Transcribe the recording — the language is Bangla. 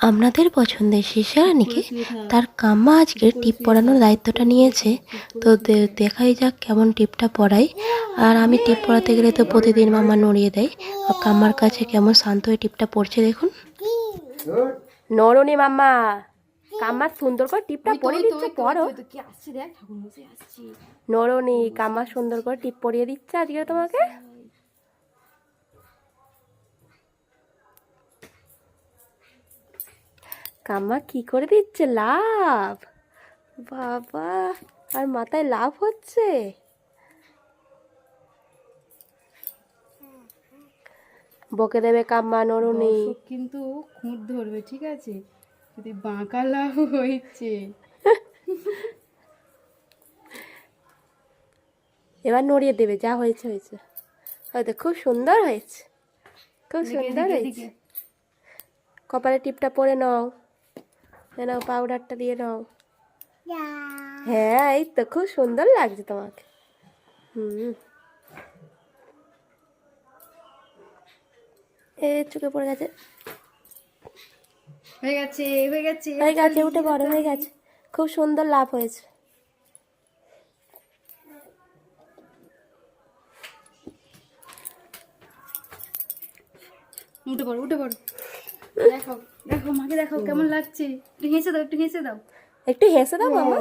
আপনাদের পছন্দের শিশারানীকে তার কাম্মা আজকে টিপ পরানোর দায়িত্বটা নিয়েছে। তো দেখাই যাক কেমন টিপটা পরাই। আর আমি টিপ পরাতে গেলে তো প্রতিদিন মাম্মা নড়িয়ে দেয়। আর কাম্মার কাছে কেমন শান্ত হয়ে টিপটা পড়ছে দেখুন। নরনি মাম্মা, কাম্মা সুন্দর করে টিপটা পরিয়ে দিচ্ছে, পড়ো। নরনি, কাম্মা সুন্দর করে টিপ পরিয়ে দিচ্ছে আজকে তোমাকে। কাম্মা কি করে দিচ্ছে, লাভ! বাবা, আর মাথায় লাভ হচ্ছে। বকে দেবে কাম্মা নরুনি। কিন্তু খুঁত ধরবে, ঠিক আছে? যদি বাঁকা লাভ হয়েছে। এবার নড়িয়ে দেবে, যা হয়েছে হয়েছে। হয়তো খুব সুন্দর হয়েছে, খুব সুন্দর হয়েছে। কপালে টিপটা পরে নাও, নাও পাউডারটা দিয়ে নাও। হ্যাঁ, এই তো খুব সুন্দর লাগছে তোমাকে। এ চোখে পড়ে গেছে, হয়ে গেছে, হয়ে গেছে, হয়ে গেছে, উঠে পড়ো, হয়ে গেছে। খুব সুন্দর লাভ হয়েছে। উঠে পড়ো, উঠে পড়ো। দেখো দেখো, মাকে দেখো কেমন লাগছে। একটু হেসে দাও, একটু হেসে দাও। একটু হেসে দাও মামা।